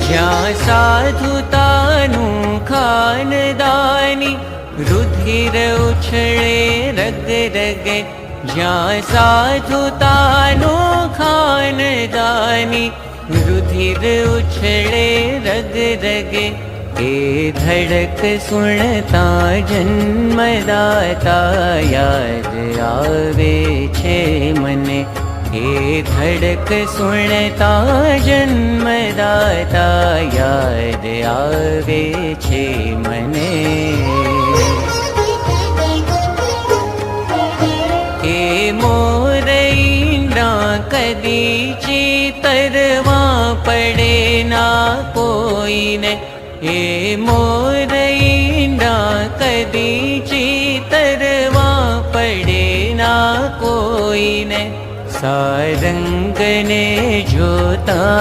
જ્યાં સાધુતાનું ખાનદાની રુધિર ઉછળે રગ રગે, જ્યાં સાધુતાનું ખાનદાની રુધિર ઉછળે રગ રગે, એ ધડક સુણતા જન્મદાતા યાદ આવે છે મને, એ ધડક સુણતા જન્મદાતા યાદ આવે છે મને. એ મોરૈના કદી ચિતરવા પડે ના કોઈને, એ મોરૈના કદી ચિતરવા પડે ના કોઈને, સારંગને જોતા